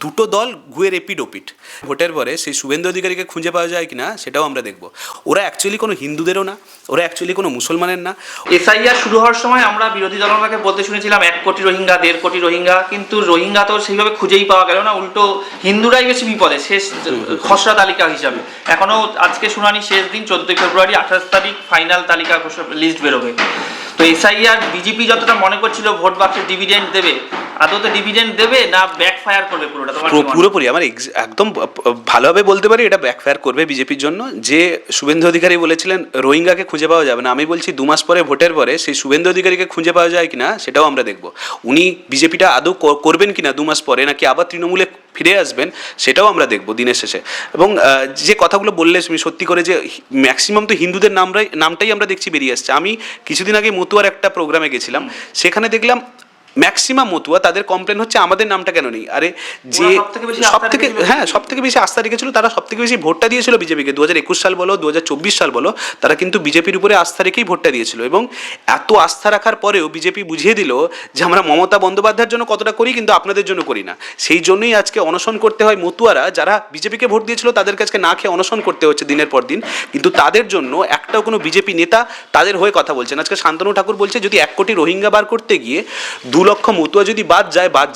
দুটো দল ঘুয়ে এপিড ওপিড ভোটের পরে সেই শুভেন্দু অধিকারীকে খুঁজে পাওয়া যায় কিনা সেটাও আমরা দেখব। ওরা অ্যাকচুয়ালি কোনো হিন্দুদেরও না, ওরা অ্যাকচুয়ালি কোনো মুসলমানের না। এসআইআর শুরু হওয়ার সময় আমরা বিরোধী দলকে বলতে শুনেছিলাম 1 কোটি রোহিঙ্গা, 1.5 কোটি রোহিঙ্গা, কিন্তু রোহিঙ্গা তো সেইভাবে খুঁজেই পাওয়া গেল না, উল্টো হিন্দুরাই বেশি বিপদে শেষ খসড়া তালিকা হিসাবে। এখনো আজকে শুনানি শেষ দিন 14 ফেব্রুয়ারি, 28 তারিখ ফাইনাল তালিকা লিস্ট বেরোবে। তো এসআইআর বিজেপি যতটা মনে করছিল ভোট বাক্সে ডিভিডেন্ড দেবে, আদৌ তো ডিভিডেন্ড দেবে না ব্যাকফায়ার করবে পুরোটা? পুরোপুরি আমার একদম ভালোভাবে বলতে পারি এটা ব্যাকফায়ার করবে বিজেপির জন্য। যে শুভেন্দু অধিকারী বলেছিলেন রোহিঙ্গাকে খুঁজে পাওয়া যাবে না, আমি বলছি 2 মাস পরে ভোটের পরে সেই শুভেন্দু অধিকারীকে খুঁজে পাওয়া যায় কিনা সেটাও আমরা দেখব। উনি বিজেপিটা আদৌ করবেন কিনা 2 মাস পরে, নাকি আবার তৃণমূলে ফিরে আসবেন সেটাও আমরা দেখব দিনের শেষে। এবং যে কথাগুলো বললে তুমি সত্যি করে, যে ম্যাক্সিমাম তো হিন্দুদের নামটাই আমরা দেখছি বেরিয়ে আসছে। আমি কিছুদিন আগে মতুয়ার একটা প্রোগ্রামে গেছিলাম, সেখানে দেখলাম ম্যাক্সিমাম মতুয়া তাদের কমপ্লেন হচ্ছে আমাদের নামটা কেন নেই। আরে যে সব থেকে বেশি আস্থা রেখেছিল, তারা সব থেকে বেশি ভোটটা দিয়েছিল বিজেপিকে। 2021 সাল বলো 2024 সাল বলো, তারা কিন্তু বিজেপির উপরে আস্থা রেখেই ভোটটা দিয়েছিল। এবং এত আস্থা রাখার পরেও বিজেপি বুঝিয়ে দিল যে আমরা মমতা বন্দ্যোপাধ্যায়ের জন্য কতটা করি, কিন্তু আপনাদের জন্য করি না। সেই জন্যই আজকে অনশন করতে হয় মতুয়ারা, যারা বিজেপিকে ভোট দিয়েছিল তাদেরকে আজকে না খেয়ে অনশন করতে হচ্ছে দিনের পর দিন। কিন্তু তাদের জন্য একটাও কোনো বিজেপি নেতা তাদের হয়ে কথা বলছেন। আজকে শান্তনু ঠাকুর বলছে যদি 1 কোটি রোহিঙ্গা বার করতে গিয়ে 2 লক্ষ মতুয়া যদি বাদ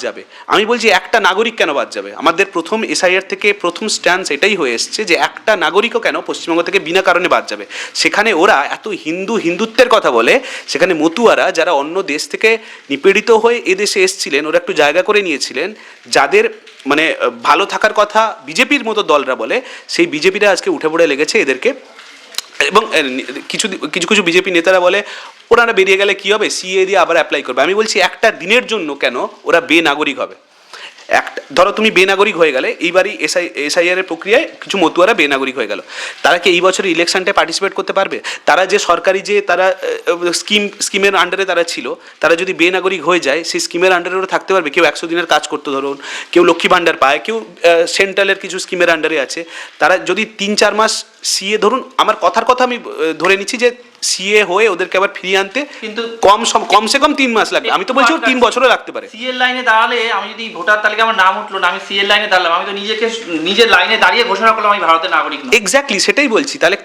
যাবে। আমি বলছি একটা নাগরিক কেন বাদ যাবে? আমাদের প্রথম এসআইআর থেকে প্রথম স্ট্যান্স এটাই হয়ে এসছে যে একটা নাগরিকও কেন পশ্চিমবঙ্গ থেকে বিনা কারণে বাদ যাবে। সেখানে ওরা এত হিন্দুত্বের কথা বলে, সেখানে মতুয়ারা যারা অন্য দেশ থেকে নিপীড়িত হয়ে এদেশে এসছিলেন, ওরা একটু জায়গা করে নিয়েছিলেন, যাদের মানে ভালো থাকার কথা বিজেপির মতো দলরা বলে, সেই বিজেপিরা আজকে উঠে পড়ে লেগেছে এদেরকে। এবং কিছু বিজেপি নেতারা বলে ওরা বেরিয়ে গেলে কী হবে, সিএ দিয়ে আবার অ্যাপ্লাই করবে। আমি বলছি একটা দিনের জন্য কেন ওরা বেনাগরিক হবে? ধরো তুমি বেনাগরিক হয়ে গেলে, এইবারই এসআইআর এর প্রক্রিয়ায় কিছু মতুয়ারা বেনাগরিক হয়ে গেল, তারা কি এই বছর ইলেকশনটায় পার্টিসিপেট করতে পারবে? তারা যে সরকারি যে তারা স্কিমের আন্ডারে তারা ছিল, তারা যদি বেনাগরিক হয়ে যায় সেই স্কিমের আন্ডারে ওরা থাকতে পারবে? কেউ 100 দিনের কাজ করতে, ধরুন কেউ লক্ষ্মী ভাণ্ডার পায়, কেউ সেন্ট্রালের কিছু স্কিমের আন্ডারে আছে, তারা যদি 3-4 মাস সিএ, ধরুন আমার কথার কথা আমি ধরে নিচ্ছি যে সিএ হয়ে ওদেরকে আবার ফিরিয়ে আনতে কিন্তু কমসে কম 3 মাস লাগবে। আমি তো বলছি 3 বছরও লাগতে পারে। সিএর লাইনে দাঁড়ালে, আমি যদি ভোটার তালিকা আমার নাম উঠলো না, আমি সিএর লাইনে দাঁড়ালাম, আমি তো নিজের লাইনে দাঁড়িয়ে ঘোষণা করলাম আমি ভারতের নাগরিক নই। এক্স্যাক্টলি সেটাই বলছি। তাহলে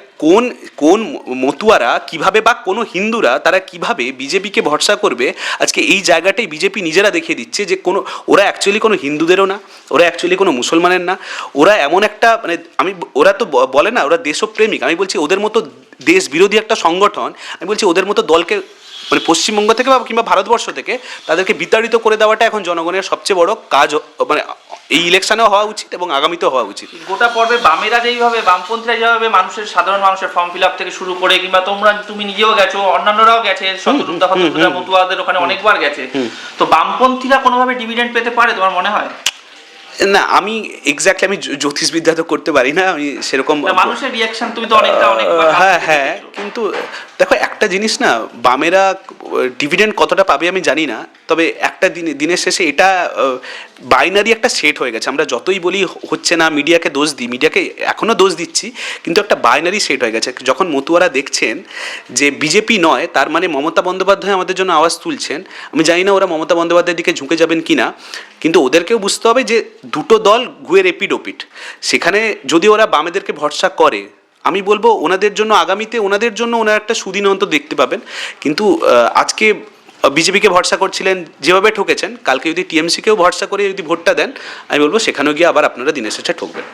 কোন মতুয়ারা কিভাবে, বা কোনো হিন্দুরা তারা কিভাবে বিজেপিকে ভরসা করবে? আজকে এই জায়গাটাই বিজেপি নিজেরা দেখিয়ে দিচ্ছে যে ওরা অ্যাকচুয়ালি কোনো হিন্দুদেরও না, ওরা অ্যাকচুয়ালি কোনো মুসলমানের না। ওরা এমন একটা ওরা তো বলে না ওরা দেশপ্রেমিক, আমি বলছি ওদের মতো দেশ বিরোধী একটা সংগঠন, আমি বলছি ওদের মতো দলকে পশ্চিমবঙ্গ থেকে বা কিংবা ভারতবর্ষ থেকে তাদেরকে বিতাড়িত করে দেওয়াটা এখন জনগণের সবচেয়ে বড় কাজ, এই ইলেকশনেও হওয়া উচিত এবং আগামীতেও হওয়া উচিত। গোটা পর্বে বামেরা যেইভাবে, বামপন্থীরা যেভাবে সাধারণ মানুষের ফর্ম ফিল আপ থেকে শুরু করে, কিংবা তুমি নিজেও গেছো, অন্যান্যরাও গেছে, মতুয়াদের ওখানে অনেকবার গেছে, তো বামপন্থীরা কোনোভাবে ডিভিডেন্ড পেতে পারে তোমার মনে হয়? না, আমি এক্স্যাক্টলি আমি জ্যোতিষবিদ্যা তো করতে পারি না, আমি সেরকম মানুষের রিয়াকশন তুমি তো অনেক হ্যাঁ, কিন্তু দেখো একটা জিনিস না, বামেরা ডিভিডেন্ড কতটা পাবে আমি জানি না, তবে একটা দিনের শেষে এটা বাইনারি একটা সেট হয়ে গেছে। আমরা যতই বলি হচ্ছে না, মিডিয়াকে দোষ দিই, মিডিয়াকে এখনও দোষ দিচ্ছি, কিন্তু একটা বাইনারি সেট হয়ে গেছে। যখন মতুয়ারা দেখছেন যে বিজেপি নয়, তার মানে মমতা বন্দ্যোপাধ্যায় আমাদের জন্য আওয়াজ তুলছেন, আমি জানি না ওরা মমতা বন্দ্যোপাধ্যায়ের দিকে ঝুঁকে যাবেন কি না, কিন্তু ওদেরকেও বুঝতে হবে যে দুটো দল ঘুয়ে এপিড ওপিড। সেখানে যদি ওরা বামেদেরকে ভরসা করে, আমি বলবো ওনাদের জন্য আগামীতে ওনারা একটা সুদিন অন্তত দেখতে পাবেন। কিন্তু আজকে বিজেপিকে ভরসা করছিলেন, যেভাবে ঠকেছেন, কালকে যদি টিএমসিকেও ভরসা করে যদি ভোটটা দেন, আমি বলবো সেখানেও গিয়ে আবার আপনারা দিনের শেষে ঠকবেন।